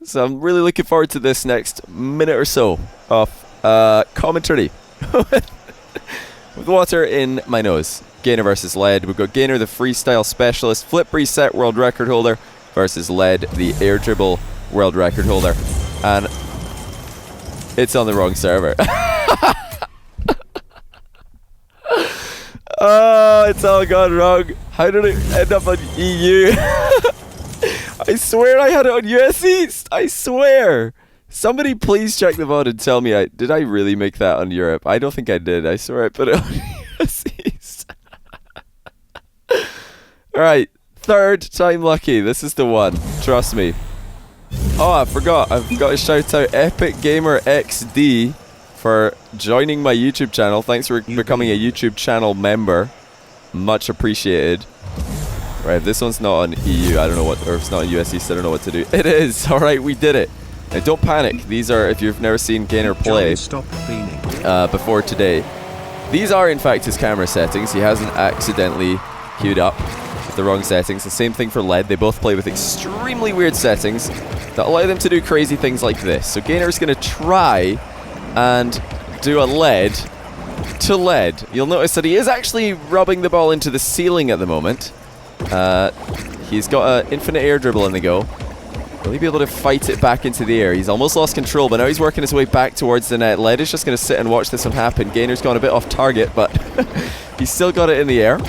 So I'm really looking forward to this next minute or so of commentary with water in my nose. Ganer versus Led. We've got Ganer, the freestyle specialist, flip reset world record holder, versus Led, the air dribble world record holder. And it's on the wrong server. Oh, it's all gone wrong. How did it end up on EU? I swear I had it on US East. I swear. Somebody please check the VOD and tell me, did I really make that on Europe? I don't think I did. I swear I put it on US East. Alright, third time lucky. This is the one. Trust me. Oh, I forgot. I've got to shout out Epic Gamer XD for joining my YouTube channel. Thanks for becoming a YouTube channel member. Much appreciated. Right, if this one's not on EU, I don't know what, or if it's not on US East, I don't know what to do. It is! Alright, we did it. Now, don't panic. These are, if you've never seen Ganer play before today, these are in fact his camera settings. He hasn't accidentally queued up with the wrong settings. The same thing for Led. They both play with extremely weird settings that allow them to do crazy things like this. So Ganer's going to try and do a Led to Led. You'll notice that he is actually rubbing the ball into the ceiling at the moment. He's got an infinite air dribble in the go. Will he be able to fight it back into the air? He's almost lost control, but now he's working his way back towards the net. Led is just going to sit and watch this one happen. Gainer's gone a bit off target, but he's still got it in the air.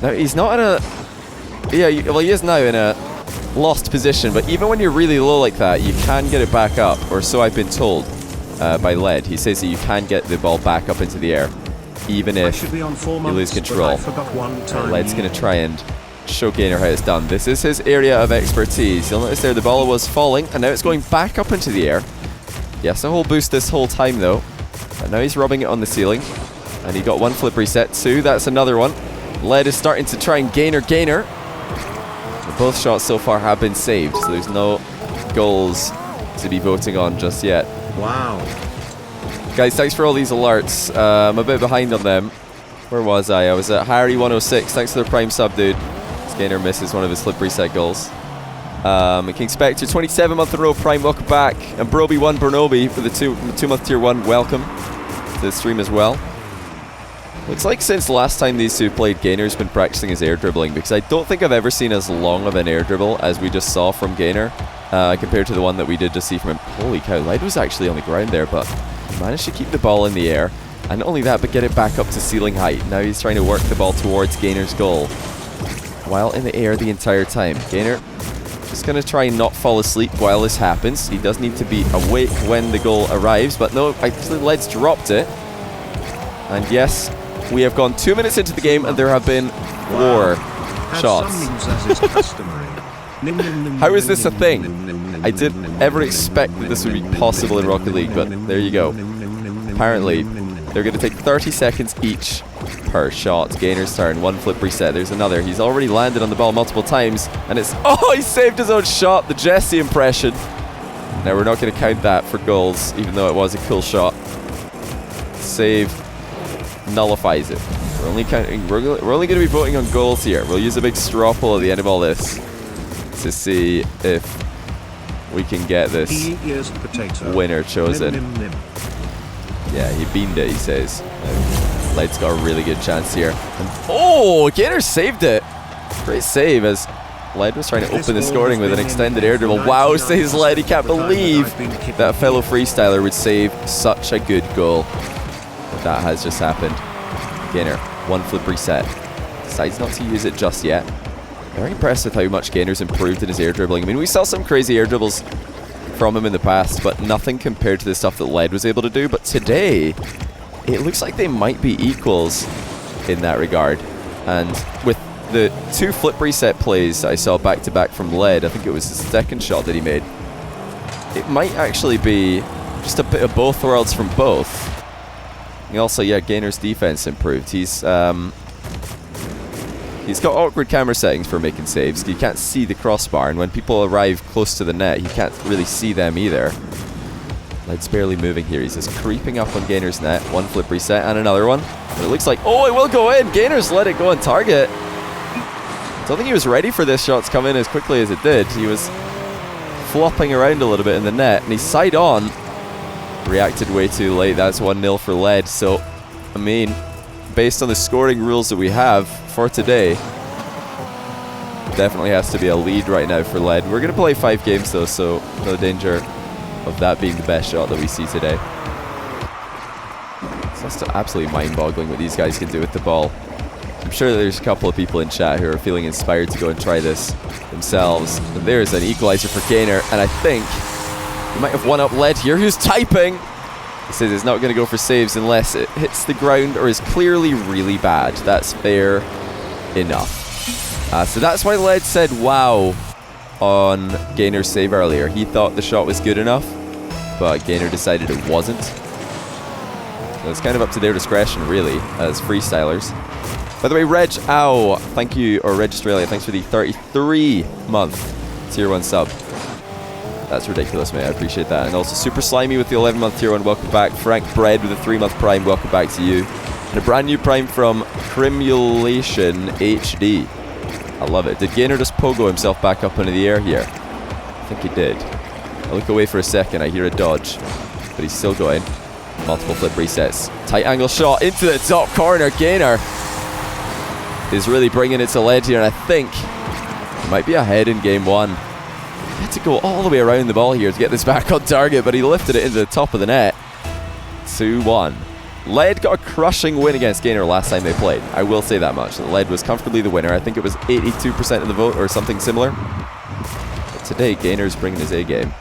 Now, he's not in a... Yeah, well, he is now in a lost position, but even when you're really low like that, you can get it back up, or so I've been told by Led. He says that you can get the ball back up into the air, even if you lose control. Led's going to try and show Ganer how it's done. This is his area of expertise. You'll notice there the ball was falling, and now it's going back up into the air. Yes, a whole boost this whole time though. And now he's rubbing it on the ceiling. And he got one flip reset, two. That's another one. Led is starting to try and Ganer. Both shots so far have been saved, so there's no goals to be voting on just yet. Wow. Guys, thanks for all these alerts. I'm a bit behind on them. Where was I? I was at Harry106. Thanks for the prime sub, dude. Gainer misses one of his flip reset goals. King Spectre, 27 month in a row prime, welcome back. And Broby1 Bernobi for the 2 month tier 1, welcome to the stream as well. Looks like since the last time these two played, Gainer's been practicing his air dribbling, because I don't think I've ever seen as long of an air dribble as we just saw from Gainer, compared to the one that we did just see from him. Holy cow, Led was actually on the ground there, but he managed to keep the ball in the air. And not only that, but get it back up to ceiling height. Now he's trying to work the ball towards Gainer's goal, while in the air the entire time. Ganer just going to try and not fall asleep while this happens. He does need to be awake when the goal arrives, but no, actually Led's dropped it. And yes, we have gone 2 minutes into the game and there have been 4 shots. How is this a thing? I didn't ever expect that this would be possible in Rocket League, but there you go. Apparently, they're going to take 30 seconds each per shot. Gainer's turn, one flip reset. There's another. He's already landed on the ball multiple times, and it's... Oh, he saved his own shot, the Jesse impression. Now, we're not going to count that for goals, even though it was a cool shot. Save nullifies it. We're only counting... We're only going to be voting on goals here. We'll use a big straw poll at the end of all this to see if we can get this winner chosen. Yeah, he beamed it, he says. Led's got a really good chance here. And oh, Gainer saved it. Great save as Led was trying to open the scoring with an extended air dribble. Wow, says Led. He can't believe that a fellow freestyler would save such a good goal. But that has just happened. Gainer, one flip reset. Decides not to use it just yet. Very impressed with how much Gainer's improved in his air dribbling. I mean, we saw some crazy air dribbles from him in the past, but nothing compared to the stuff that Led was able to do. But today, it looks like they might be equals in that regard. And with the 2 flip reset plays I saw back to back from Led, I think it was the second shot that he made, it might actually be just a bit of both worlds from both. And also, yeah, Gainer's defense improved. He's got awkward camera settings for making saves. You can't see the crossbar, and when people arrive close to the net, you can't really see them either. Led's barely moving here. He's just creeping up on Gainer's net. One flip reset and another one. But it looks like, oh, it will go in. Gainer's let it go on target. Don't think he was ready for this shot to come in as quickly as it did. He was flopping around a little bit in the net, and he's side on. Reacted way too late. That's 1-0 for Lead. So, I mean, based on the scoring rules that we have for today, definitely has to be a lead right now for Lead. We're going to play 5 games though, so no danger of that being the best shot that we see today. It's just absolutely mind-boggling what these guys can do with the ball. I'm sure that there's a couple of people in chat who are feeling inspired to go and try this themselves. And there's an equalizer for Ganer, and I think he might have one-up Lead here, who's typing. He says it's not going to go for saves unless it hits the ground or is clearly really bad. That's fair enough. So that's why Lead said wow on Gainer's save earlier. He thought the shot was good enough, but Ganer decided it wasn't. So it's kind of up to their discretion, really, as freestylers. By the way, Reg Ow, thank you, or Reg Australia, thanks for the 33-month Tier 1 sub. That's ridiculous, mate. I appreciate that. And also Super Slimy with the 11-month Tier 1, welcome back. Frank Bread with a 3-month Prime, welcome back to you. And a brand new Prime from Crimulation HD. I love it. Did Ganer just pogo himself back up into the air here? I think he did. I look away for a second, I hear a dodge, but he's still going. Multiple flip resets. Tight angle shot into the top corner. Ganer is really bringing it to Lead here, and I think he might be ahead in game 1. He had to go all the way around the ball here to get this back on target, but he lifted it into the top of the net. 2-1. Lead got a crushing win against Ganer last time they played. I will say that much. Lead was comfortably the winner. I think it was 82% of the vote or something similar. But today, Gainer's bringing his A game.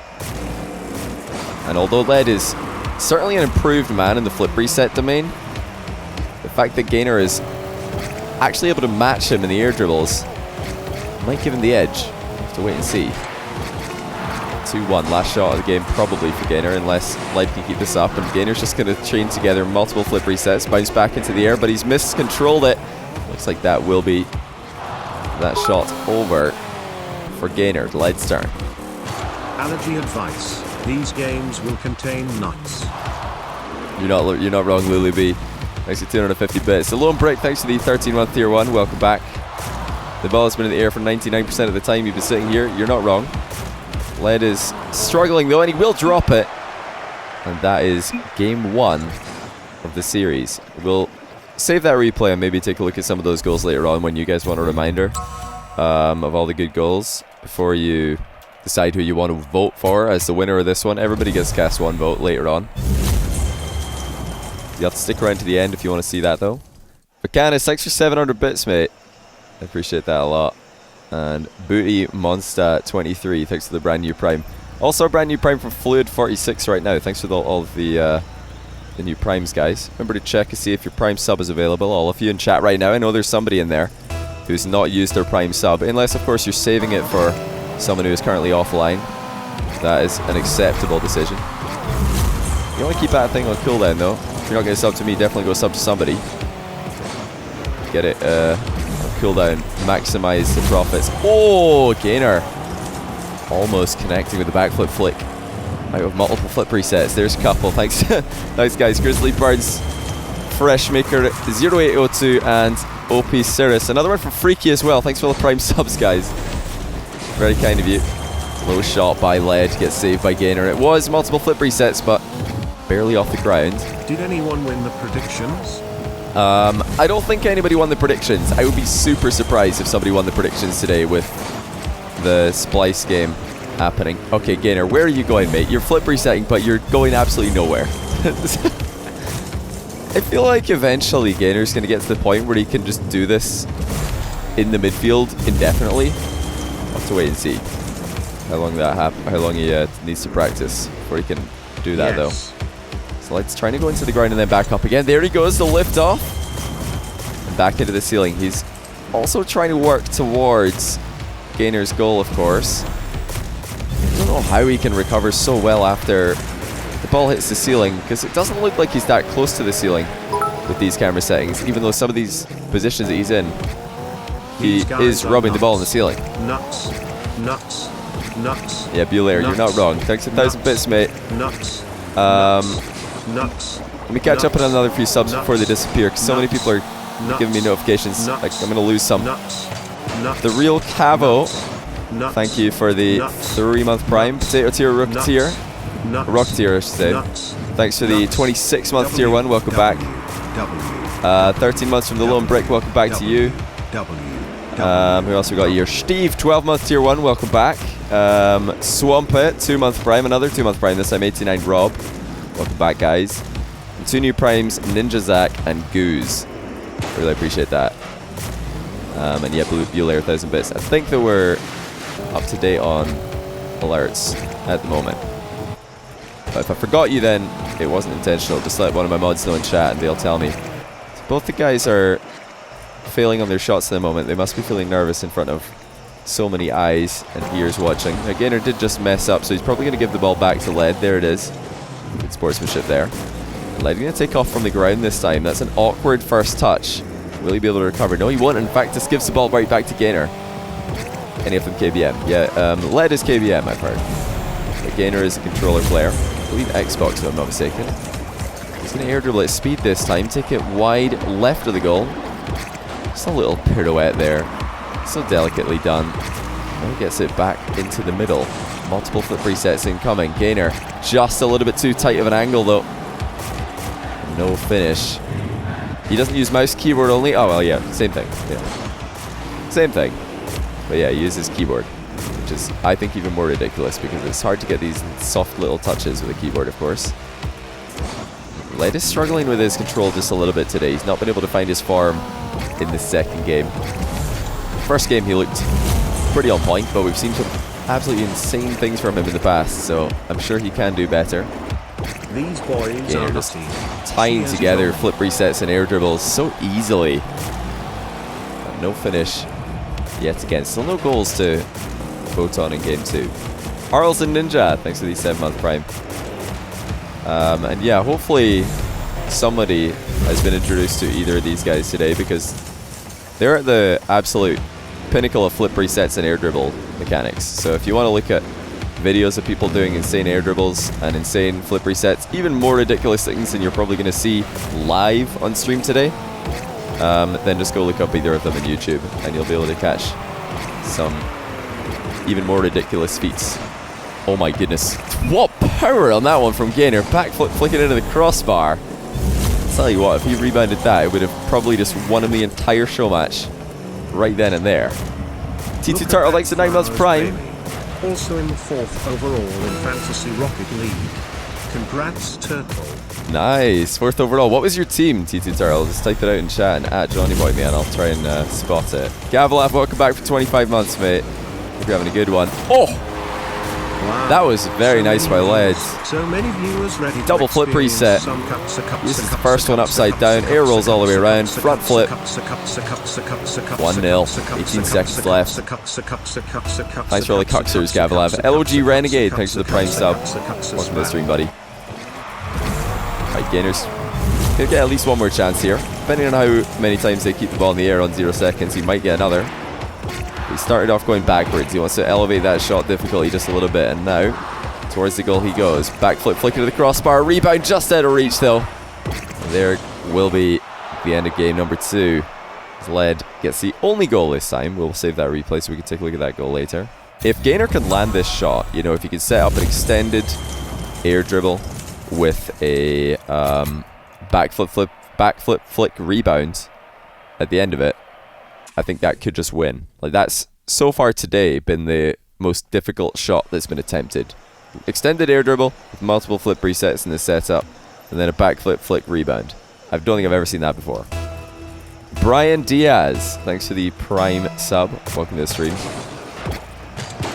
And although Lead is certainly an improved man in the flip reset domain, the fact that Ganer is actually able to match him in the air dribbles might give him the edge. We'll have to wait and see. 2-1, last shot of the game probably for Ganer, unless Lead can keep this up, and Gainer's just going to chain together multiple flip resets, bounce back into the air, but he's miscontrolled it. Looks like that will be that shot over for Gainer. Lead's turn. Allergy advice. These games will contain nuts. You're not wrong, Lily B. Thanks for 250 bits. The Lone Brick, thanks for the 13-month Tier 1. Welcome back. The ball has been in the air for 99% of the time you've been sitting here. You're not wrong. Lead is struggling though, and he will drop it. And that is game 1 of the series. We'll save that replay and maybe take a look at some of those goals later on when you guys want a reminder of all the good goals before you decide who you want to vote for as the winner of this one. Everybody gets cast 1 vote later on. You have to stick around to the end if you want to see that though. Vacanis, thanks for 700 bits, mate. I appreciate that a lot. And Booty Monster 23, thanks for the brand new Prime. Also a brand new Prime from Fluid 46 right now. Thanks for all of the new Primes, guys. Remember to check and see if your Prime sub is available. All of you in chat right now, I know there's somebody in there who's not used their Prime sub, unless of course you're saving it for someone who is currently offline. That is an acceptable decision. You want to keep that thing on cooldown though. If you're not going to sub to me, definitely go sub to somebody. Get it on cooldown, maximize the profits. Oh, Ganer almost connecting with the backflip flick out of multiple flip resets. There's a couple. Thanks. Thanks, guys. Grizzly Birds, Freshmaker 0802, and OP Cirrus. Another one from Freaky as well. Thanks for all the Prime subs, guys. Very kind of you. Low shot by Lead, gets saved by Ganer. It was multiple flip resets, but barely off the ground. Did anyone win the predictions? I don't think anybody won the predictions. I would be super surprised if somebody won the predictions today with the Splice game happening. Okay, Gainer, where are you going, mate? You're flip resetting, but you're going absolutely nowhere. I feel like eventually Gainer's going to get to the point where he can just do this in the midfield indefinitely. I'll have to wait and see how long he needs to practice before he can do that, though. So Lead's trying to go into the ground and then back up again. There he goes, the lift off. And back into the ceiling. He's also trying to work towards Gainer's goal, of course. I don't know how he can recover so well after the ball hits the ceiling, because it doesn't look like he's that close to the ceiling with these camera settings, even though some of these positions that he's in, he is rubbing the ball on the ceiling. Nuts. Yeah, Bulair, you're not wrong. Thanks 1,000 bits, mate. Let me catch up on another few subs before they disappear, because so many people are giving me notifications. Like, I'm going to lose some. The Real Cavo Nuts. Thank you for the Nuts. 3-month Prime. Potato tier, Rocketeer. Nuts. Rocketeer, I should say. Nuts. Thanks for the 26-month tier 1. Welcome back. 13 months from the Lone Brick. Welcome back to you. Who else we got here? Steve, 12-month tier 1. Welcome back. Swampit, 2-month Prime. Another 2-month Prime. This time 89 Rob. Welcome back, guys. And 2 new Primes, Ninja Zach and Goose. Really appreciate that. And yeah, Blue Layer 1000 bits. I think that we're up to date on alerts at the moment. But if I forgot you, then it wasn't intentional. Just let one of my mods know in chat and they'll tell me. So both the guys are failing on their shots at the moment. They must be feeling nervous in front of so many eyes and ears watching. Now, Ganer did just mess up, so he's probably going to give the ball back to Led. There it is. Good sportsmanship there. Led going to take off from the ground this time. That's an awkward first touch. Will he be able to recover? No, he won't. In fact, this gives the ball right back to Ganer. Any of them KBM? Yeah, Led is KBM, I've heard. But Ganer is a controller player. I believe Xbox, if I'm not mistaken. He's going to air dribble at speed this time. Take it wide left of the goal. Just a little pirouette there. So delicately done. Now he gets it back into the middle. Multiple flip resets incoming. Ganer just a little bit too tight of an angle, though. No finish. He doesn't use mouse keyboard only. Oh, well, yeah. Same thing. Yeah. Same thing. But yeah, he uses keyboard. Which is, I think, even more ridiculous because it's hard to get these soft little touches with a keyboard, of course. Led is struggling with his control just a little bit today. He's not been able to find his form in the second game. First game, he looked pretty on point, but we've seen some absolutely insane things from him in the past, so I'm sure he can do better. These boys Ganer are just tying together flip resets and air dribbles so easily. But no finish yet again. Still no goals to vote on in game 2. Arls and Ninja, thanks for the 7-month Prime. And yeah, hopefully somebody has been introduced to either of these guys today because they're at the absolute pinnacle of flip resets and air dribble mechanics. So if you want to look at videos of people doing insane air dribbles and insane flip resets, even more ridiculous things than you're probably going to see live on stream today, then just go look up either of them on YouTube and you'll be able to catch some even more ridiculous feats. Oh my goodness. What power on that one from Ganer. Backflip flicking into the crossbar. I'll tell you what, if he rebounded that, it would have probably just won him the entire show match right then and there. T2 Turtle likes the 9 months Prime. Also in the 4th overall in Fantasy Rocket League. Congrats, Turtle. Nice. 4th overall. What was your team, T2 Turtle? Just type it out in chat and at Johnny Boy Me and I'll try and spot it. Gavalav, welcome back for 25 months, mate. Hope you're having a good one. Oh! Wow. That was very nice by Led. So many viewers ready to Double flip reset. Uses the first one upside down. Air rolls all the way around. Front flip. 1-0. 18 seconds left. Thanks for all the cuxers, Gavalav. LOG Renegade, thanks for the Prime sub. Welcome to the stream, buddy. Right, Gainers. Gonna get at least one more chance here. Depending on how many times they keep the ball in the air on 0 seconds, he might get another. He started off going backwards. He wants to elevate that shot difficulty just a little bit. And now, towards the goal he goes. Backflip, flick into the crossbar. Rebound just out of reach, though. And there will be the end of game number 2. Led gets the only goal this time. We'll save that replay so we can take a look at that goal later. If Ganer can land this shot, you know, if he can set up an extended air dribble with a backflip flick rebound at the end of it, I think that could just win. Like, that's so far today been the most difficult shot that's been attempted. Extended air dribble with multiple flip resets in the setup, and then a backflip flick rebound. I don't think I've ever seen that before. Brian Diaz, thanks for the Prime sub. Welcome to the stream.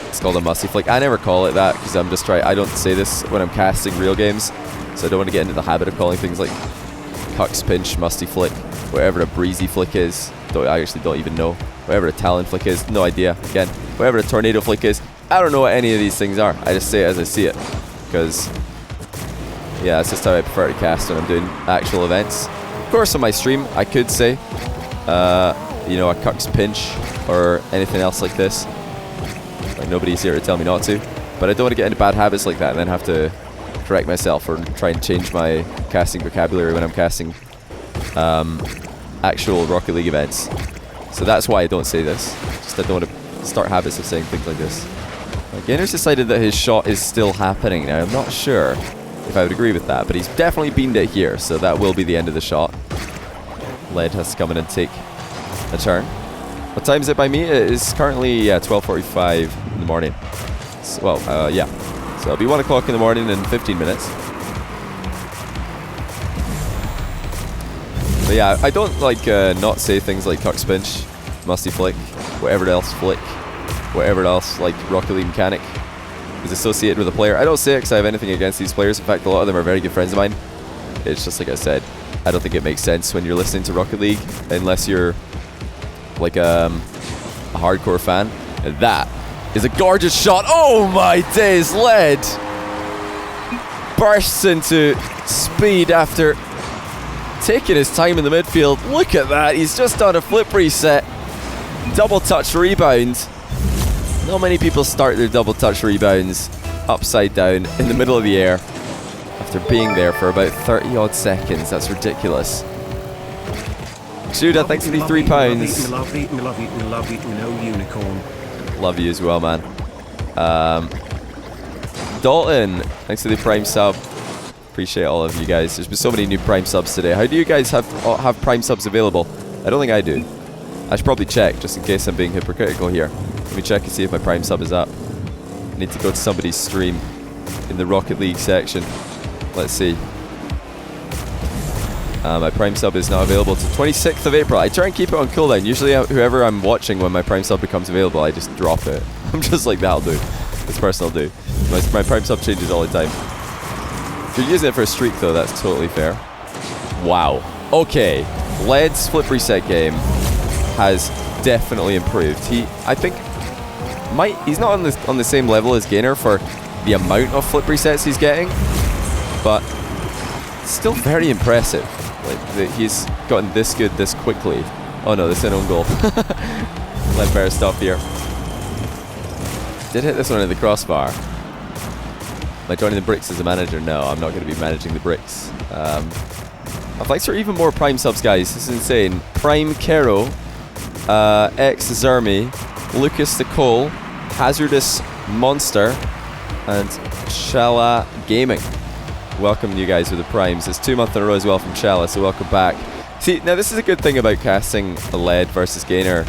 It's called a musty flick. I never call it that because I'm just trying. I don't say this when I'm casting real games, so I don't want to get into the habit of calling things like Cucks Pinch, Musty Flick, whatever a Breezy Flick is. I actually don't even know. Whatever a Talon Flick is, no idea. Again, whatever a Tornado Flick is, I don't know what any of these things are. I just say it as I see it. Because, yeah, that's just how I prefer to cast when I'm doing actual events. Of course, on my stream, I could say, you know, a Cucks Pinch or anything else like this. Like, nobody's here to tell me not to. But I don't want to get into bad habits like that and then have to correct myself or try and change my casting vocabulary when I'm casting actual Rocket League events. So that's why I don't say this. Just I don't want to start habits of saying things like this. Ganer's decided that his shot is still happening now. I'm not sure if I would agree with that, but he's definitely beamed it here, so that will be the end of the shot. Lead has to come in and take a turn. What time is it by me? It is currently 12:45 in the morning. So, well, yeah. So it'll be 1 o'clock in the morning in 15 minutes. But yeah, I don't like not say things like cuck spinch, musty flick, whatever else like Rocket League mechanic is associated with a player. I don't say it because I have anything against these players. In fact, a lot of them are very good friends of mine. It's just like I said, I don't think it makes sense when you're listening to Rocket League unless you're like a hardcore fan. And that is a gorgeous shot. Oh my days, Lead bursts into speed after taking his time in the midfield. Look at that, he's just done a flip reset. Double touch rebound. Not many people start their double touch rebounds upside down in the middle of the air after being there for about 30 odd seconds. That's ridiculous. Judah, thanks for the £3. Love you, no unicorn. Love you as well, man. Dalton, thanks for the Prime sub. Appreciate all of you guys. There's been so many new Prime subs today. How do you guys have Prime subs available? I don't think I do. I should probably check, just in case I'm being hypocritical here. Let me check and see if my Prime sub is up. I need to go to somebody's stream in the Rocket League section. Let's see. My Prime sub is now available to 26th of April. I try and keep it on cooldown. Usually whoever I'm watching when my Prime sub becomes available, I just drop it. I'm just like, that'll do. This person will do. My Prime sub changes all the time. If you're using it for a streak though, that's totally fair. Wow. Okay. Lead's flip reset game has definitely improved. I think he's not on the same level as Ganer for the amount of flip resets he's getting, but still very impressive. Like that he's gotten this good this quickly. Oh no, this is an own goal. Let better stop here. Did hit this one in the crossbar. Am I joining the bricks as a manager? No, I'm not going to be managing the bricks. Thanks for even more Prime subs, guys. This is insane. Prime Kero, X Zermi, Lucas the Cole, Hazardous Monster, and Shala Gaming. Welcome you guys with the Primes. It's 2 months in a row as well from Shala, so welcome back. See, now this is a good thing about casting a Lead versus Ganer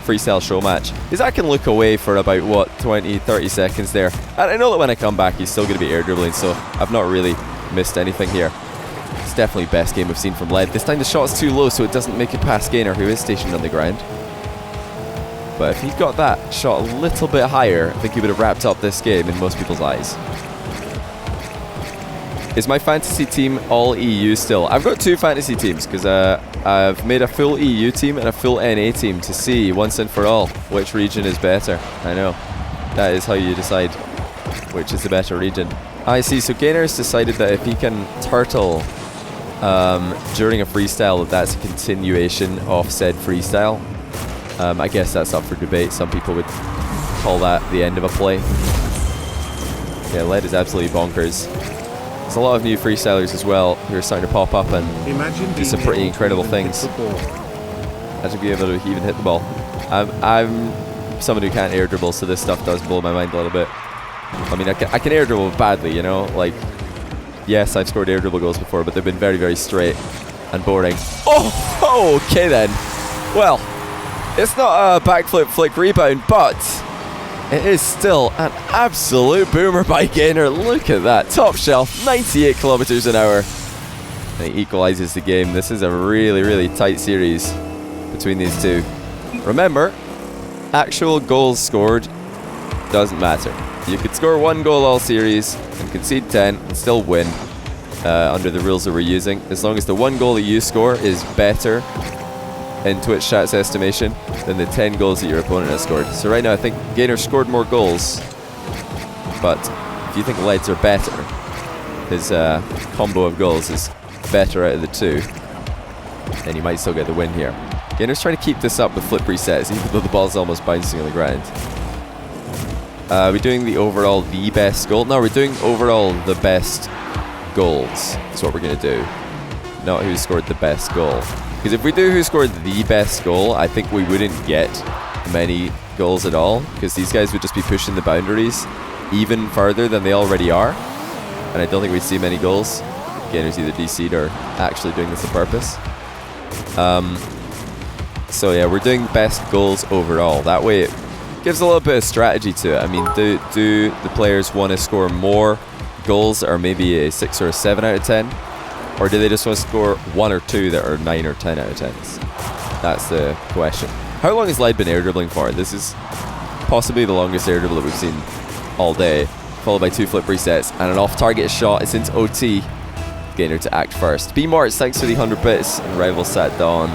freestyle show match, is I can look away for about, what, 20, 30 seconds there. And I know that when I come back, he's still going to be air dribbling, so I've not really missed anything here. It's definitely best game we've seen from Lead. This time the shot's too low, so it doesn't make it past Ganer, who is stationed on the ground. But if he'd got that shot a little bit higher, I think he would have wrapped up this game in most people's eyes. Is my fantasy team all EU still? I've got 2 fantasy teams because I've made a full EU team and a full NA team to see once and for all which region is better. I know. That is how you decide which is the better region. I see. So Ganer's decided that if he can turtle during a freestyle, that's a continuation of said freestyle. I guess that's up for debate. Some people would call that the end of a play. Yeah, Lead is absolutely bonkers. There's a lot of new freestylers as well who are starting to pop up and do some pretty incredible things. Imagine being able to even hit the ball. I'm someone who can't air dribble, so this stuff does blow my mind a little bit. I mean, I can air dribble badly, you know? Like, yes, I've scored air dribble goals before, but they've been very, very straight and boring. Oh, okay then. Well, it's not a backflip flick rebound, but it is still an absolute boomer by Ganer. Look at that. Top shelf, 98 kilometers an hour. And he equalizes the game. This is a really, really tight series between these two. Remember, actual goals scored doesn't matter. You could score 1 goal all series and concede 10 and still win under the rules that we're using, as long as the 1 goal that you score is better in Twitch chat's estimation than the 10 goals that your opponent has scored. So right now I think Gainer scored more goals, but if you think Leads are better, his combo of goals is better out of the 2, then you might still get the win here. Gainer's trying to keep this up with flip resets, even though the ball's almost bouncing on the ground. We're doing the overall the best goal. No, we're doing overall the best goals. That's what we're going to do. Not who scored the best goal. Because if we do who scored the best goal, I think we wouldn't get many goals at all, because these guys would just be pushing the boundaries even further than they already are, and I don't think we'd see many goals. Ganer's either DC'd or actually doing this on purpose. So yeah, we're doing best goals overall. That way it gives a little bit of strategy to it. I mean, do the players want to score more goals, or maybe a 6 or a 7 out of 10? Or do they just want to score 1 or 2 that are 9 or 10 out of 10s? That's the question. How long has Led been air dribbling for? This is possibly the longest air dribble that we've seen all day, followed by 2 flip resets and an off-target shot. It's into OT. Ganer to act first. B Marts, thanks for the 100 bits. And Rivals at Dawn,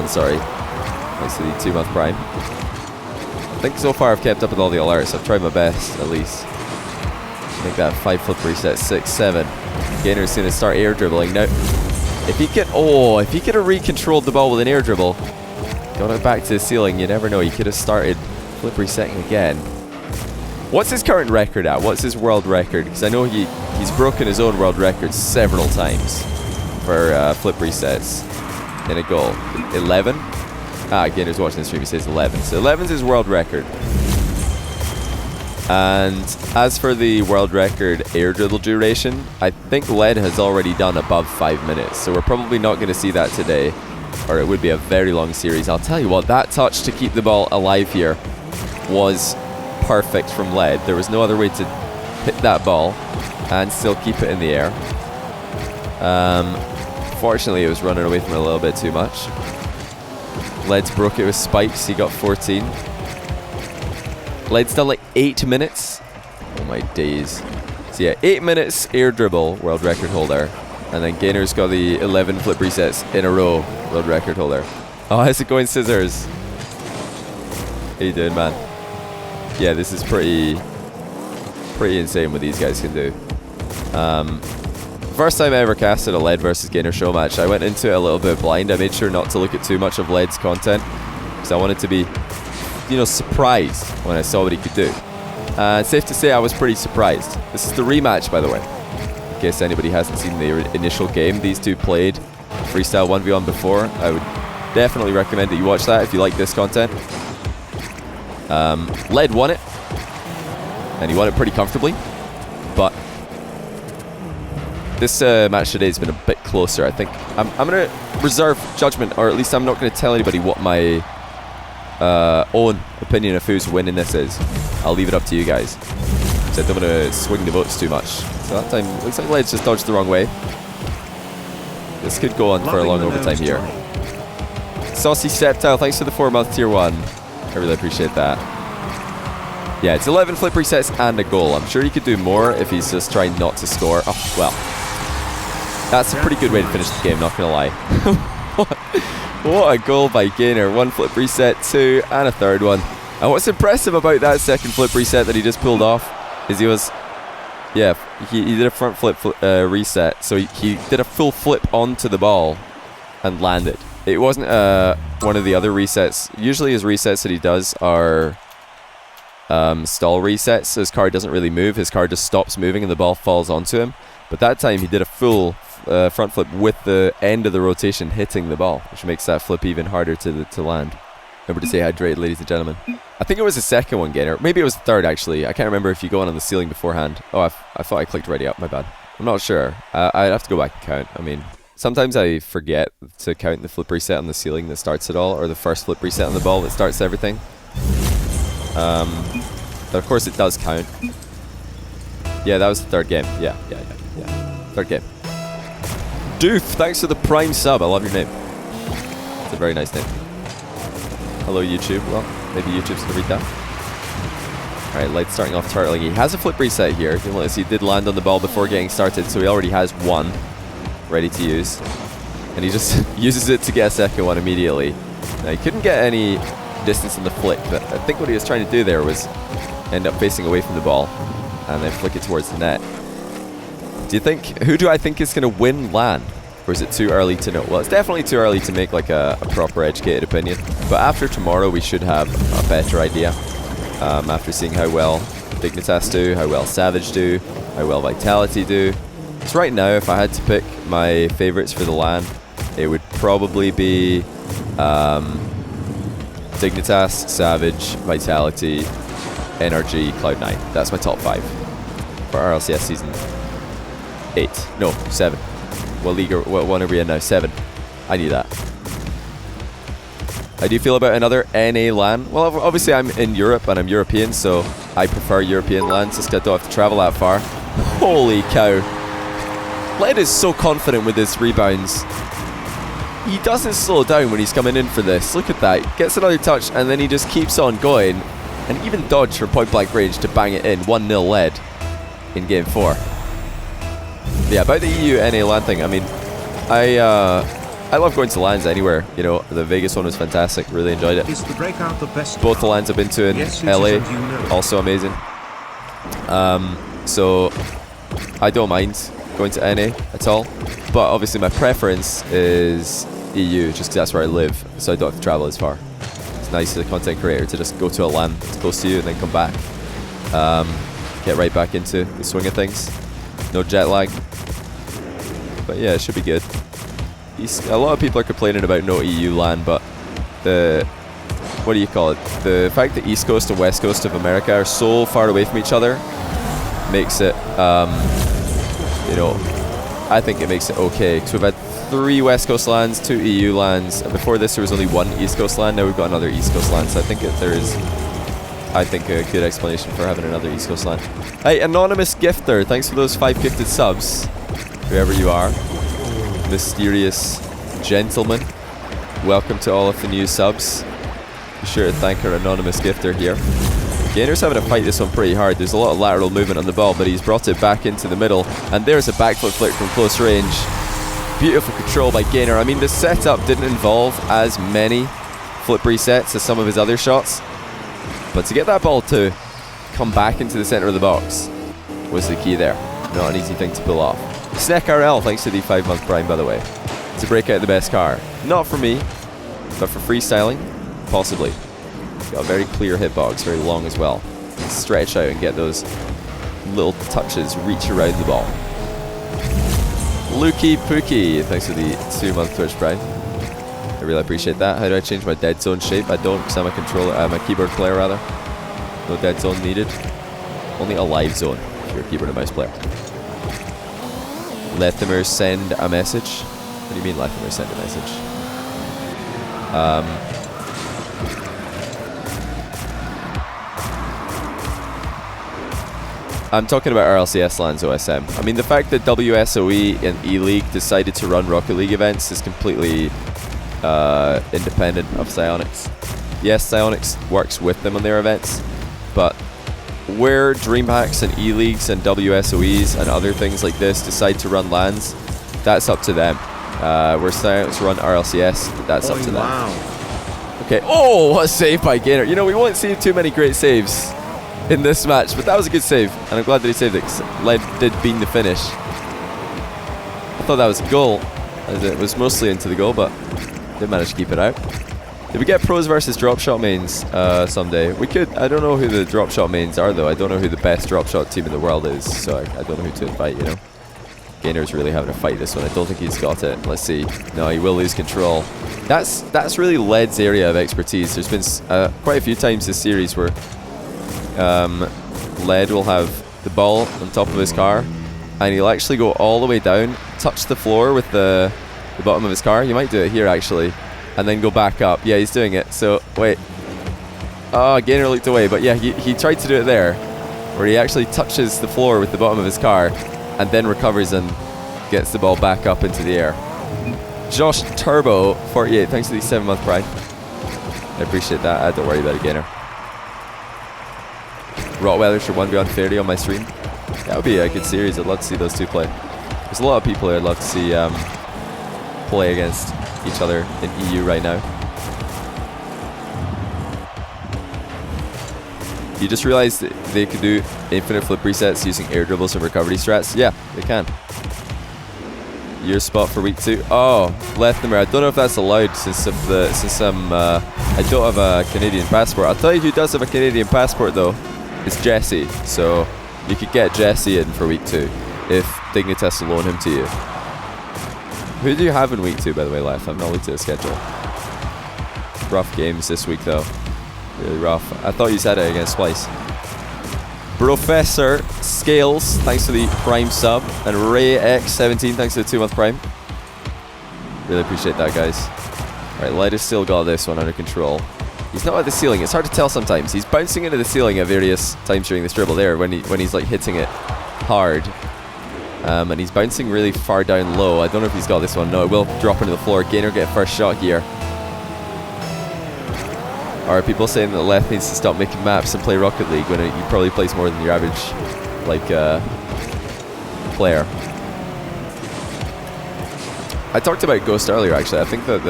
sorry. Thanks for the 2-month prime. I think so far I've kept up with all the alerts. I've tried my best, at least. I think that 5 flip reset, 6, 7. Gainer's going to start air dribbling. Now, if he could have recontrolled the ball with an air dribble, got it back to the ceiling, you never know. He could have started flip resetting again. What's his current record at? What's his world record? Because I know he's broken his own world record several times for flip resets in a goal. 11? Gainer's watching the stream, he says 11. So 11's his world record. And as for the world record air dribble duration, I think Led has already done above 5 minutes. So we're probably not going to see that today, or it would be a very long series. I'll tell you what, that touch to keep the ball alive here was perfect from Led. There was no other way to hit that ball and still keep it in the air. Fortunately, it was running away from it a little bit too much. Led's broke it with spikes. He got 14. Led's done like 8 minutes. Oh my days. So yeah, 8 minutes air dribble, world record holder. And then Gainer's got the 11 flip resets in a row, world record holder. Oh, how's it going, Scissors? How you doing, man? Yeah, this is pretty insane what these guys can do. First time I ever casted a Led versus Ganer show match, I went into it a little bit blind. I made sure not to look at too much of Led's content, because I wanted to be, surprised when I saw what he could do. Safe to say I was pretty surprised. This is the rematch, by the way, in case anybody hasn't seen the initial game. These two played Freestyle 1v1 before. I would definitely recommend that you watch that if you like this content. Led won it, and he won it pretty comfortably, but this match today has been a bit closer. I think I'm going to reserve judgment, or at least I'm not going to tell anybody what my own opinion of who's winning this is. I'll leave it up to you guys, because I don't want to swing the votes too much. So that time, looks like Led's just dodged the wrong way. This could go on for a long overtime here. Saucy Septile, thanks for the 4-month tier 1. I really appreciate that. Yeah, it's 11 flip resets and a goal. I'm sure he could do more if he's just trying not to score. Oh, well. That's a pretty good way to finish the game, not gonna lie. What a goal by Ganer. 1 flip reset, 2, and a 3rd one. And what's impressive about that 2nd flip reset that he just pulled off is he did a front flip reset. So he did a full flip onto the ball and landed. It wasn't one of the other resets. Usually his resets that he does are stall resets. So his card doesn't really move. His card just stops moving and the ball falls onto him. But that time he did a full front flip with the end of the rotation hitting the ball, which makes that flip even harder to land. Remember to stay hydrated, ladies and gentlemen. I think it was the 2nd one, Gainer. Maybe it was the 3rd, actually. I can't remember if you go on the ceiling beforehand. Oh, I thought I clicked ready up. My bad. I'm not sure. I'd have to go back and count. I mean, sometimes I forget to count the flip reset on the ceiling that starts it all, or the first flip reset on the ball that starts everything. But of course it does count. Yeah, that was the 3rd game. Yeah. 3rd game. Doof, thanks for the prime sub. I love your name. It's a very nice name. Hello, YouTube. Well, maybe YouTube's going to read that. Alright, Light starting off turtling. He has a flip reset here. You'll notice he did land on the ball before getting started, so he already has 1 ready to use. And he just uses it to get a 2nd one immediately. Now, he couldn't get any distance in the flick, but I think what he was trying to do there was end up facing away from the ball and then flick it towards the net. Who do I think is going to win LAN? Or is it too early to know? Well, it's definitely too early to make like a proper educated opinion. But after tomorrow, we should have a better idea. After seeing how well Dignitas do, how well Savage do, how well Vitality do. So right now, if I had to pick my favorites for the LAN, it would probably be Dignitas, Savage, Vitality, NRG, Cloud9. That's my top 5 for RLCS season 8. No, 7. What league or what one are we in now? 7. I need that. How do you feel about another NA LAN? Well, obviously I'm in Europe and I'm European, so I prefer European LANs just 'cause I don't have to travel that far. Holy cow. Led is so confident with his rebounds. He doesn't slow down when he's coming in for this. Look at that. Gets another touch and then he just keeps on going. And even dodge for point blank range to bang it in. 1-0 lead in game 4. Yeah, about the EU NA LAN thing, I mean, I love going to LANs anywhere. You know, the Vegas one was fantastic. Really enjoyed it. Is the breakout the best? Both the LANs I've been to in LA, also amazing. So I don't mind going to NA at all. But obviously my preference is EU, just because that's where I live, so I don't have to travel as far. It's nice as a content creator to just go to a LAN that's close to you and then come back. Get right back into the swing of things. No jet lag. But yeah, it should be good. A lot of people are complaining about no EU LAN, but the, what do you call it? The fact that East Coast and West Coast of America are so far away from each other makes it, you know, I think it makes it okay. So we've had 3 West Coast LANs, 2 EU LANs, and before this there was only 1 East Coast LAN. Now we've got another East Coast LAN, so I think there is, I think, a good explanation for having another East Coast LAN. Hey, Anonymous Gifter, thanks for those 5 gifted subs, whoever you are. Mysterious gentleman. Welcome to all of the new subs. Be sure to thank our Anonymous Gifter here. Ganer's having to fight this one pretty hard. There's a lot of lateral movement on the ball, but he's brought it back into the middle. And there's a backfoot flick from close range. Beautiful control by Ganer. I mean, the setup didn't involve as many flip resets as some of his other shots. But to get that ball to come back into the center of the box was the key there. Not an easy thing to pull off. Snek RL, thanks to the 5-month prime, by the way. To break out the best car. Not for me, but for freestyling, possibly. Got a very clear hitbox, very long as well. Stretch out and get those little touches, reach around the ball. Lukey Pookie, thanks for the 2-month Twitch Prime. I really appreciate that. How do I change my dead zone shape? I don't, because I'm a controller, my keyboard player rather. No dead zone needed. Only a live zone if you're a keyboard and mouse player. Lethimer send a message. What do you mean Lethimer send a message? I'm talking about RLCS LANs OSM. I mean, the fact that WSOE and E-League decided to run Rocket League events is completely independent of Psyonix. Yes, Psyonix works with them on their events, but where DreamHacks and E-Leagues and WSOEs and other things like this decide to run LANs, that's up to them. Where Psyonix run RLCS, that's up to them. Wow. Okay, oh, what a save by Ganer. You know, we won't see too many great saves in this match, but that was a good save, and I'm glad that he saved it, because Led did bean the finish. I thought that was a goal, as it was mostly into the goal, but did manage to keep it out. Did we get pros versus drop shot mains someday? We could. I don't know who the drop shot mains are, though. I don't know who the best drop shot team in the world is, so I don't know who to invite, you know. Gainer's really having to fight this one. I don't think he's got it. Let's see. No, he will lose control. That's really Led's area of expertise. There's been quite a few times this series where Led will have the ball on top of his car, and he'll actually go all the way down, touch the floor with the bottom of his car. You might do it here, actually, and then go back up. Yeah, he's doing it. So, wait. Oh, Gainer looked away, but yeah, he tried to do it there, where he actually touches the floor with the bottom of his car, and then recovers and gets the ball back up into the air. Josh Turbo, 48, thanks for the 7-month prime. I appreciate that. Don't worry about it, Gainer. Rottweilers for 1v130 on my stream. That would be a good series. I'd love to see those two play. There's a lot of people I'd love to see play against each other in EU right now. You just realized that they could do infinite flip resets using air dribbles and recovery strats? Yeah, they can. Your spot for week 2. Oh, Lethimer. I don't know if that's allowed since I don't have a Canadian passport. I'll tell you who does have a Canadian passport though. It's Jesse. So you could get Jesse in for week 2 if Dignitas will loan him to you. Who do you have in week 2, by the way, Leth? I've not looked at the schedule. Rough games this week though. Really rough. I thought you said it against Splice. Professor Scales, thanks for the Prime sub. And RayX17, thanks for the 2-month Prime. Really appreciate that, guys. Alright, Led has still got this one under control. He's not at the ceiling. It's hard to tell sometimes. He's bouncing into the ceiling at various times during this dribble there when he's like hitting it hard. And he's bouncing really far down low. I don't know if he's got this one. No, it will drop into the floor. Ganer get first shot here. Are people saying that Leth needs to stop making maps and play Rocket League when he probably plays more than your average like player? I talked about Ghost earlier actually. I think that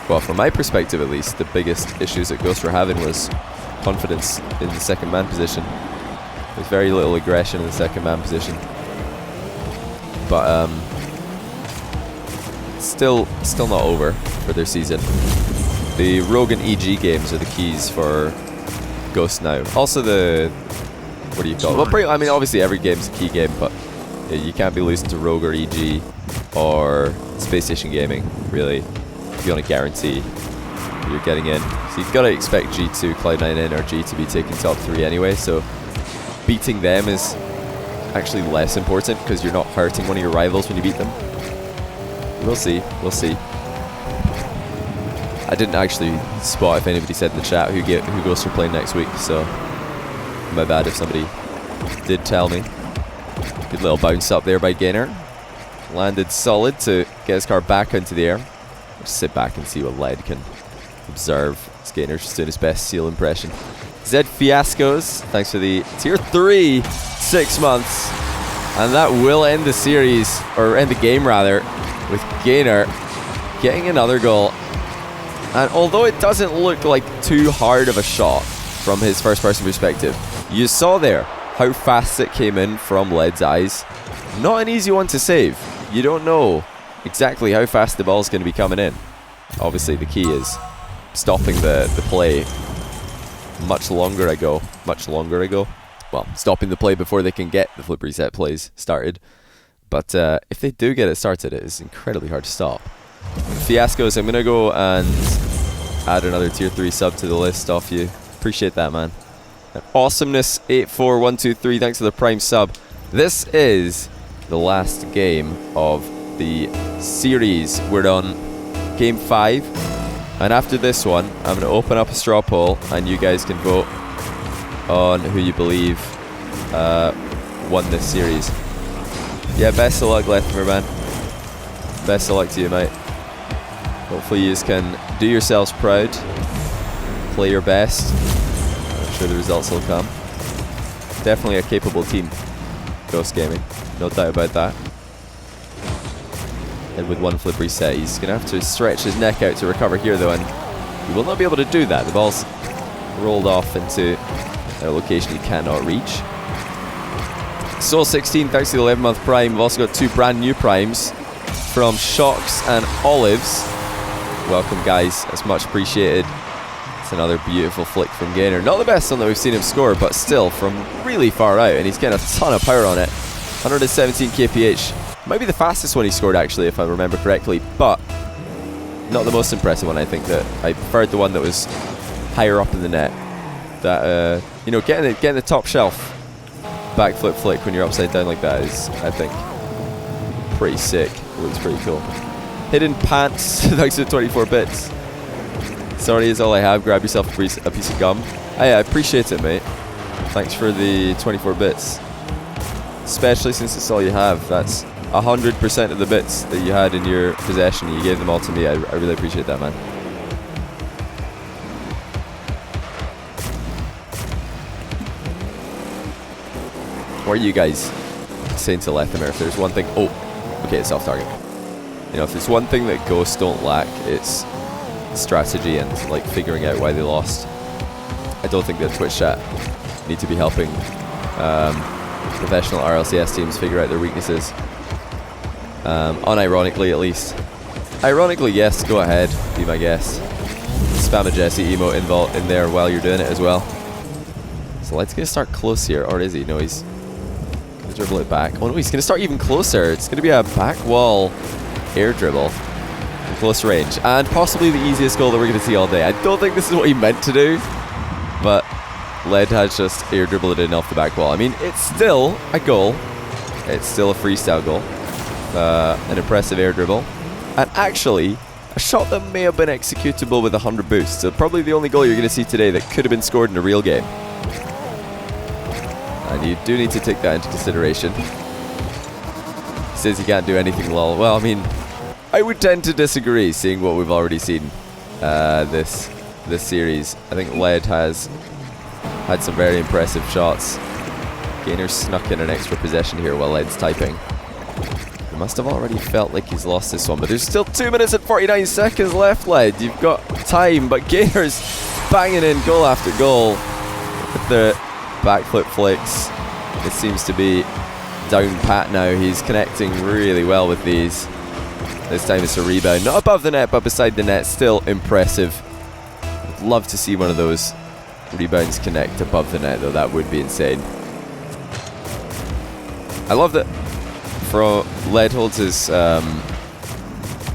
well, from my perspective at least, the biggest issues that Ghost were having was confidence in the second man position. There's very little aggression in the second man position. But still not over for their season. The Rogue and EG games are the keys for Ghost now. Also the, what do you call it? Well, I mean obviously every game's a key game, but you can't be losing to Rogue or EG or Space Station Gaming, really, if you want to guarantee you're getting in. So you've got to expect G2, Cloud9 in, or G to be taking top 3 anyway, so beating them is actually less important because you're not hurting one of your rivals when you beat them. We'll see, we'll see. I didn't actually spot if anybody said in the chat who goes for playing next week, so my bad if somebody did tell me. Good little bounce up there by Ganer. Landed solid to get his car back into the air. Just sit back and see what Led can observe. This Ganer's just doing his best seal impression. Zed Fiascos, thanks for the tier 3 6 months. And that will end the series, or end the game rather, with Ganer getting another goal. And although it doesn't look like too hard of a shot from his first person perspective, you saw there how fast it came in from Led's eyes. Not an easy one to save. You don't know exactly how fast the ball's going to be coming in. Obviously the key is stopping the play much longer ago. Well, stopping the play before they can get the flip reset plays started. But if they do get it started, it is incredibly hard to stop. Fiascos, I'm going to go and add another tier 3 sub to the list off you. Appreciate that, man. And Awesomeness84123, thanks for the Prime sub. This is the last game of the series. We're on game 5. And after this one, I'm going to open up a straw poll and you guys can vote on who you believe won this series. Yeah, best of luck, Lethmer, man. Best of luck to you, mate. Hopefully you can do yourselves proud. Play your best. I'm sure the results will come. Definitely a capable team, Ghost Gaming. No doubt about that. And with one flip reset, he's going to have to stretch his neck out to recover here, though, and he will not be able to do that. The ball's rolled off into a location he cannot reach. Soul16, thanks to the 11-month Prime. We've also got 2 brand new Primes from Shocks and Olives. Welcome, guys. That's much appreciated. It's another beautiful flick from Ganer. Not the best one that we've seen him score, but still from really far out, and he's getting a ton of power on it. 117 kph. Might be the fastest one he scored, actually, if I remember correctly, but not the most impressive one. I think that I preferred the one that was higher up in the net. That, you know, getting the top shelf backflip flick when you're upside down like that is, I think, pretty sick. It looks pretty cool. Hidden Pants, thanks for 24 bits. Sorry is all I have. Grab yourself a piece of gum. I appreciate it, mate. Thanks for the 24 bits. Especially since it's all you have. That's 100% of the bits that you had in your possession. You gave them all to me. I really appreciate that, man. What are you guys saying to Lethamere? If there's one thing... Oh, okay, it's off-target. You know, if there's one thing that Ghosts don't lack, it's strategy and, like, figuring out why they lost. I don't think that Twitch chat need to be helping professional RLCS teams figure out their weaknesses. Unironically, at least. Ironically, yes, go ahead, be my guest. Spam a Jesse emote in there while you're doing it as well. So let's get start close here, or is he? No, he's gonna dribble it back. Oh no, he's gonna start even closer. It's gonna be a back wall air dribble. from close range. And possibly the easiest goal that we're going to see all day. I don't think this is what he meant to do, but Led has just air dribbled it in off the back wall. I mean, it's still a goal. It's still a freestyle goal. An impressive air dribble. And actually, a shot that may have been executable with 100 boosts. So probably the only goal you're going to see today that could have been scored in a real game. And you do need to take that into consideration. He says he can't do anything, lol. Well, I mean, I would tend to disagree, seeing what we've already seen this series. I think Led has had some very impressive shots. Gainer snuck in an extra possession here while Led's typing. He must have already felt like he's lost this one, but there's still 2 minutes and 49 seconds left, Led. You've got time, but Gainer's banging in goal after goal with the backflip flicks. It seems to be down pat now. He's connecting really well with these. This time it's a rebound, not above the net, but beside the net. Still impressive. I'd love to see one of those rebounds connect above the net, though. That would be insane. I love that Led holds his,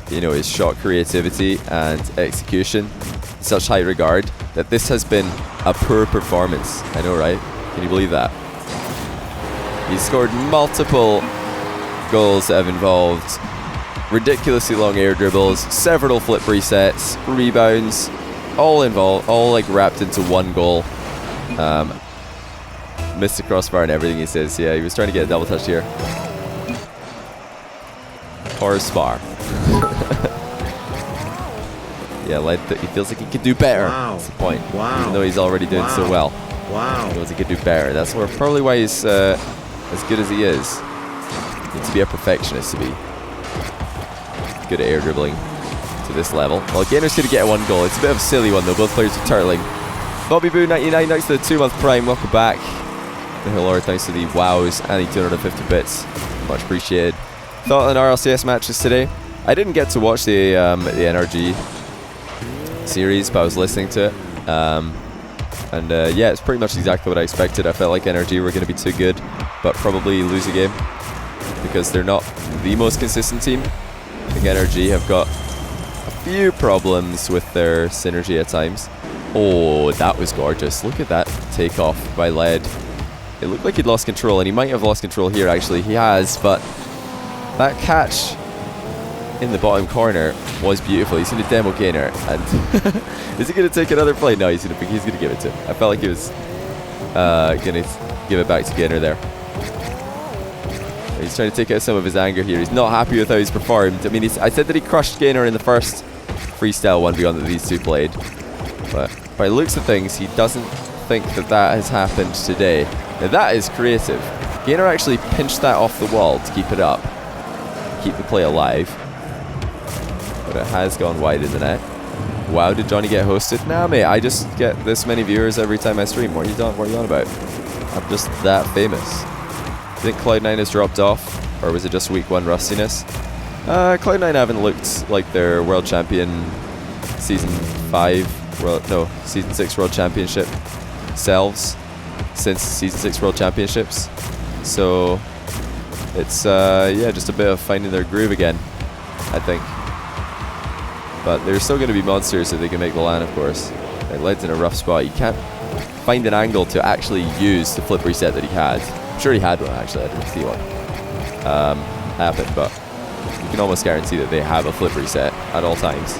his shot creativity and execution in such high regard that this has been a poor performance. I know, right? Can you believe that? He's scored multiple goals that have involved ridiculously long air dribbles, several flip resets, rebounds, all involved, all like wrapped into one goal. Missed the crossbar and everything, he says. Yeah, he was trying to get a double touch here. Or a spar. Yeah, he feels like he could do better. Wow. That's the point. Wow. Even though he's already doing so well. Wow. He knows he could do better. That's probably why he's as good as he is. You need to be a perfectionist to be good at air dribbling to this level. Well, Gainer's going to get one goal. It's a bit of a silly one, though. Both players are turtling. Bobby Boo 99, thanks to the 2-month prime. Welcome back. The Lord, thanks to the wows and the 250 bits. Much appreciated. Thought on RLCS matches today. I didn't get to watch the NRG series, but I was listening to it. Yeah, it's pretty much exactly what I expected. I felt like NRG were going to be too good, but probably lose a game because they're not the most consistent team. I think NRG have got a few problems with their synergy at times. Oh, that was gorgeous. Look at that takeoff by Led. It looked like he'd lost control, and he might have lost control here, actually. He has, but that catch in the bottom corner was beautiful. He's going to demo Ganer, and is he going to take another play? No, he's going to give it to him. I felt like he was going to give it back to Ganer there. He's trying to take out some of his anger here. He's not happy with how he's performed. I mean, I said that he crushed Ganer in the first freestyle 1v1 that these two played, but by the looks of things, he doesn't think that has happened today. Now that is creative. Ganer actually pinched that off the wall to keep it up, keep the play alive, but it has gone wide in the net. Wow, did Johnny get hosted? Nah, mate, I just get this many viewers every time I stream. What are you on about? I'm just that famous. Do you think Cloud9 has dropped off, or was it just week 1 rustiness? Cloud9 haven't looked like their world champion season 6 world championship selves since season 6 world championships. So it's just a bit of finding their groove again, I think. But they're still going to be monsters so they can make the LAN, of course. They led in a rough spot. You can't find an angle to actually use the flip reset that he had. I'm sure he had one, actually. I didn't see one happen, but you can almost guarantee that they have a flip reset at all times.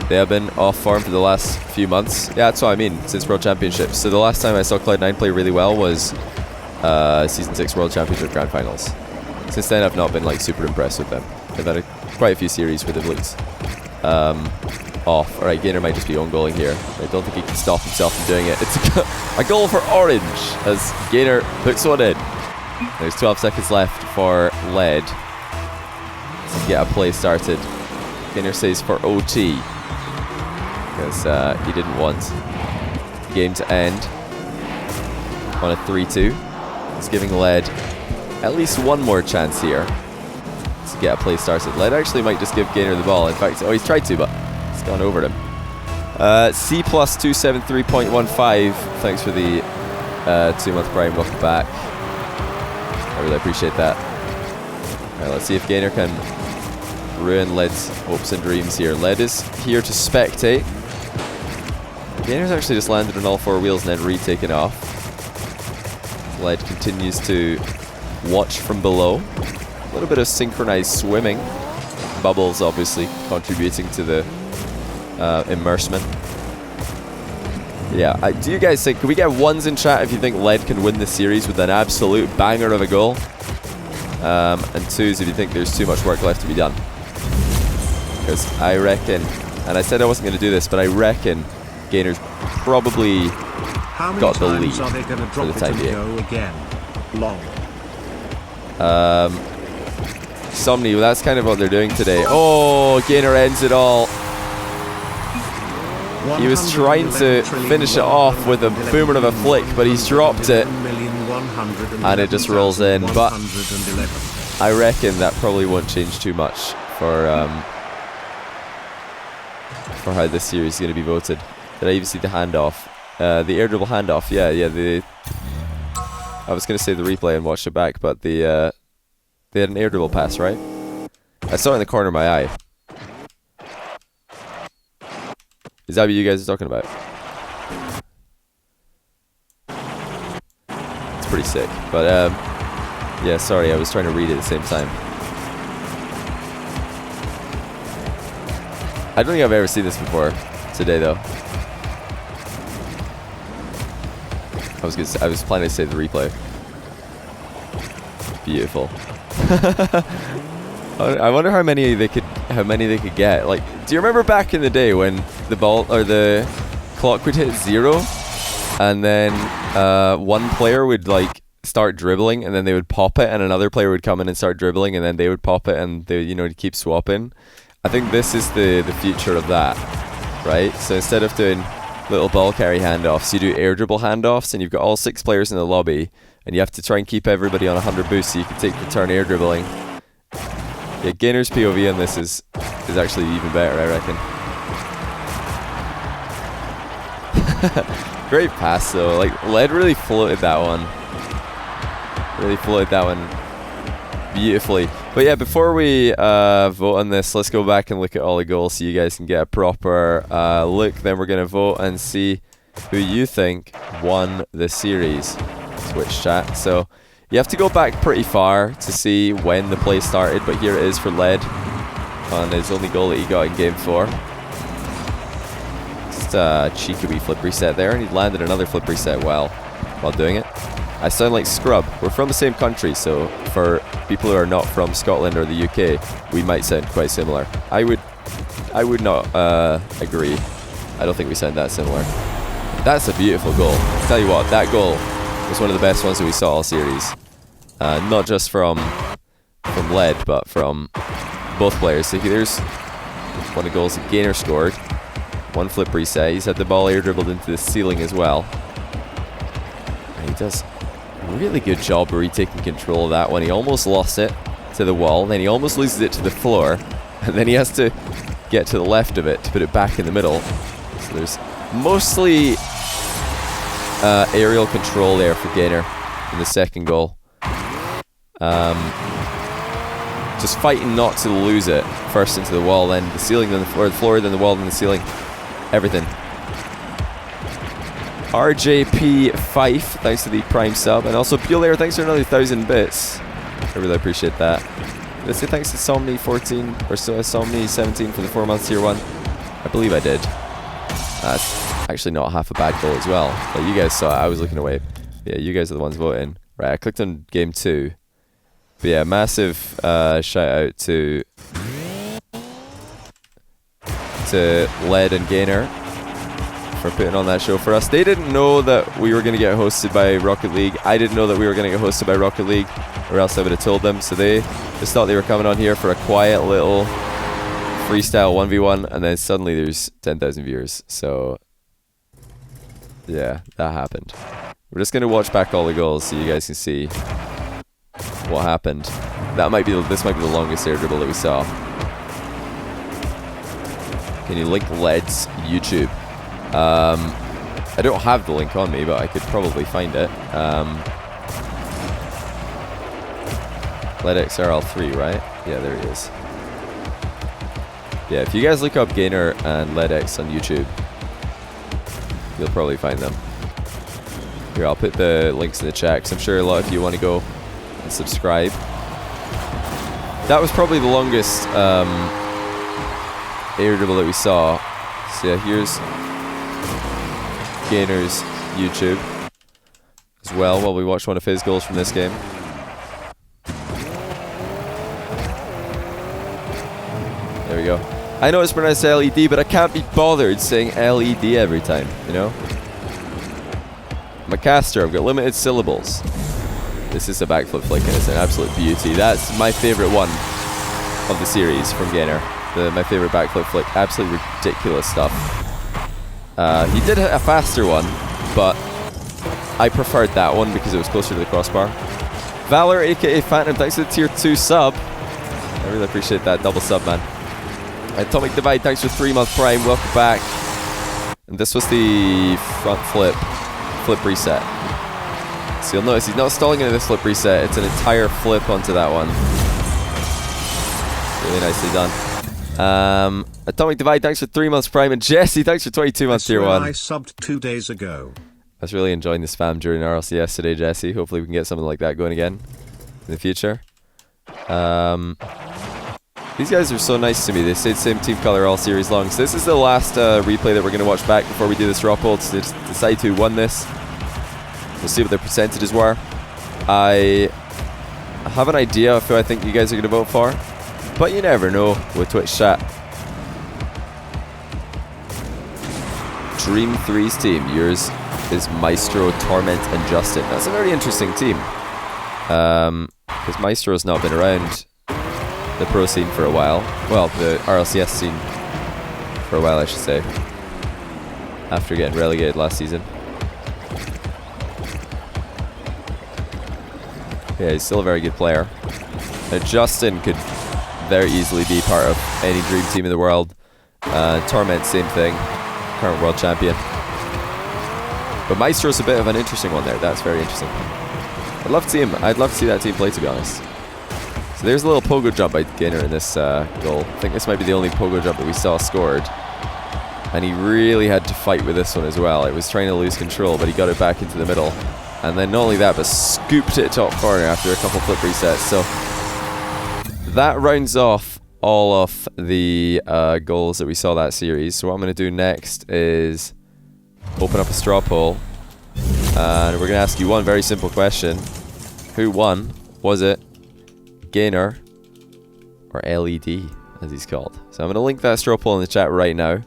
They have been off form for the last few months. Yeah, that's what I mean, since World Championships. So the last time I saw Cloud9 play really well was Season 6 World Championship Grand Finals. Since then, I've not been like super impressed with them. They've had quite a few series where they've looked off. Alright, Gainer might just be own goaling here. I don't think he can stop himself from doing it. It's a goal for Orange as Gainer puts one in. There's 12 seconds left for Led to get a play started. Gainer says for OT, because he didn't want the game to end on a 3-2. He's giving Led at least one more chance here to get a play started. Led actually might just give Gainer the ball. In fact, he's tried to, but it's gone over him. C plus 273.15. Thanks for the 2-month prime. Welcome back. I really appreciate that. Alright, let's see if Gainer can ruin Led's hopes and dreams here. Led is here to spectate. Ganer's actually just landed on all 4 wheels and then retaken off. Led continues to watch from below. A little bit of synchronized swimming. Bubbles obviously contributing to the immersement. Yeah, do you guys think, can we get ones in chat if you think Led can win this series with an absolute banger of a goal? And twos if you think there's too much work left to be done. Because I reckon, and I said I wasn't going to do this, but I reckon Ganer's probably got the lead for the time being. Somni, well, that's kind of what they're doing today. Oh, Ganer ends it all. He was trying to finish it off with a boomer of a flick, but he's dropped it. And it just rolls in. But I reckon that probably won't change too much for how this series is going to be voted. Did I even see the handoff? The air dribble handoff, yeah. I was going to say the replay and watch it back, but they had an air dribble pass, right? I saw it in the corner of my eye. Is that what you guys are talking about? It's pretty sick. But, yeah, sorry, I was trying to read it at the same time. I don't think I've ever seen this before today, though. I was planning to say the replay. Beautiful. I wonder how many they could get. Like, do you remember back in the day when the ball or the clock would hit 0, and then one player would like start dribbling, and then they would pop it, and another player would come in and start dribbling, and then they would pop it, and they keep swapping. I think this is the future of that, right? So instead of doing little ball carry handoffs, you do air dribble handoffs, and you've got all 6 players in the lobby, and you have to try and keep everybody on 100 boosts so you can take the turn air dribbling. Yeah, Ganer's POV on this is actually even better, I reckon. Great pass though. Like, Led really floated that one. Beautifully. But yeah, before we vote on this, let's go back and look at all the goals so you guys can get a proper look. Then we're going to vote and see who you think won the series. Twitch chat. So you have to go back pretty far to see when the play started, but here it is for Led on his only goal that he got in game 4. Just a cheeky wee flip reset there, and he landed another flip reset while doing it. I sound like Scrub. We're from the same country, so for people who are not from Scotland or the UK, we might sound quite similar. I would not agree. I don't think we sound that similar. That's a beautiful goal. I'll tell you what, that goal was one of the best ones that we saw all series. Not just from Led, but from both players. So here's one of the goals that Ganer scored. One flip reset. He's had the ball air dribbled into the ceiling as well. And he does a really good job of retaking control of that one. He almost lost it to the wall, then he almost loses it to the floor, and then he has to get to the left of it to put it back in the middle. So there's mostly aerial control there for Ganer in the second goal. Just fighting not to lose it. First into the wall, then the ceiling, then the floor, then the wall, then the ceiling. Everything. RJP Fife, thanks to the Prime sub. And also Bueller, thanks for another 1,000 bits. I really appreciate that. Let's say thanks to Somni14 or Somni17 for the 4 months tier 1. I believe I did. That's actually not half a bad goal as well. But you guys saw it, I was looking away. Yeah, you guys are the ones voting. Right, I clicked on game 2. But yeah, massive shout out to Led and Ganer for putting on that show for us. They didn't know that we were going to get hosted by Rocket League. I didn't know that we were going to get hosted by Rocket League, or else I would have told them. So they just thought they were coming on here for a quiet little freestyle 1v1, and then suddenly there's 10,000 viewers. So yeah, that happened. We're just going to watch back all the goals so you guys can see what happened. This might be the longest air dribble that we saw. Can you link Led's YouTube? I don't have the link on me, but I could probably find it. Led XRL3, right? Yeah, there he is. Yeah, if you guys look up Ganer and LedX on YouTube, you'll probably find them. Here, I'll put the links in the chat, because I'm sure a lot of you want to go and subscribe. That was probably the longest air dribble that we saw. So yeah, here's Ganer's YouTube as well, while we watch one of his goals from this game. There we go. I know it's pronounced LED, but I can't be bothered saying LED every time, you know? I'm a caster, I've got limited syllables. This is a backflip flick and it's an absolute beauty. That's my favorite one of the series from Ganer. My favorite backflip flick. Absolutely ridiculous stuff. He did a faster one, but I preferred that one because it was closer to the crossbar. Valor, aka Phantom, thanks for the tier 2 sub. I really appreciate that double sub, man. Atomic Divide, thanks for 3-month prime. Welcome back. And this was the front flip reset. So you'll notice he's not stalling into this flip reset. It's an entire flip onto that one. Really nicely done. Atomic Divide, thanks for 3 months prime. And Jesse, thanks for 22 months tier 1. I subbed 2 days ago. I was really enjoying the spam during RLCS today, Jesse. Hopefully we can get something like that going again in the future. These guys are so nice to me. They stayed same team color all series long. So this is the last replay that we're going to watch back before we do this drop ult to decide who won this. We'll see what their percentages were. I have an idea of who I think you guys are going to vote for, but you never know with Twitch chat. Dream 3's team. Yours is Maestro, Torment, and Justin. That's a very interesting team. Because Maestro's not been around the pro scene for a while. Well, the RLCS scene for a while, I should say. After getting relegated last season. Yeah, he's still a very good player. Now, Justin could very easily be part of any dream team in the world. Torment, same thing. Current world champion. But Maestro's a bit of an interesting one there. That's very interesting. I'd love to see him. I'd love to see that team play, to be honest. So there's a little pogo jump by Ganer in this goal. I think this might be the only pogo jump that we saw scored. And he really had to fight with this one as well. It was trying to lose control, but he got it back into the middle. And then not only that, but scooped it top corner after a couple flip resets. So that rounds off all of the goals that we saw that series. So what I'm going to do next is open up a straw poll. And we're going to ask you one very simple question. Who won? Was it Ganer or LED, as he's called? So I'm going to link that straw poll in the chat right now.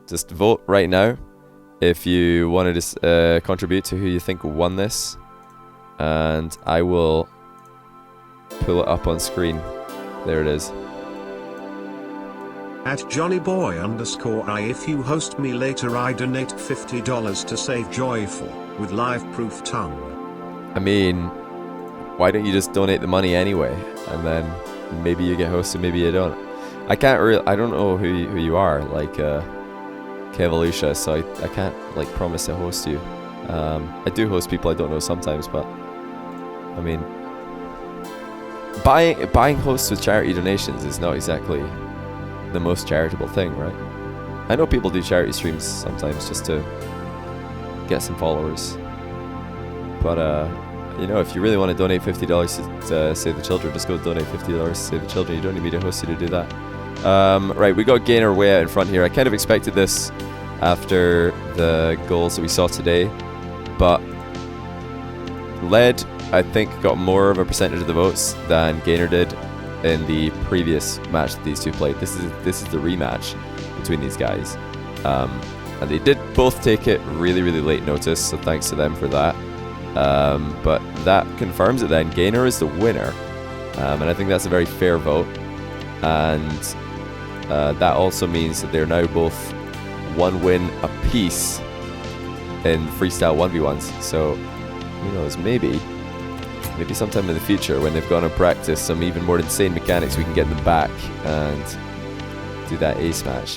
Just vote right now if you wanted to contribute to who you think won this, and I will pull it up on screen. There it is. At JohnnyBoy_I, if you host me later, I donate $50 to save Joyful with live proof tongue. I mean, why don't you just donate the money anyway, and then maybe you get hosted, maybe you don't. I don't know who you are, like Kevalusha, so I can't like promise to host you. I do host people I don't know sometimes, but I mean, buying hosts with charity donations is not exactly the most charitable thing, right? I know people do charity streams sometimes just to get some followers, but you know, if you really want to donate $50 to save the children, just go donate $50 to save the children. You don't need me to host you to do that. Right, we got Gainer way out in front here. I kind of expected this after the goals that we saw today, but Led, I think, got more of a percentage of the votes than Gainer did in the previous match that these two played. This is the rematch between these guys, and they did both take it really, really late notice, so thanks to them for that. But that confirms it then. Gainer is the winner, and I think that's a very fair vote. And that also means that they're now both 1 win apiece in freestyle 1v1s. So who knows, maybe sometime in the future when they've gone and practiced some even more insane mechanics, we can get them back and do that ace match.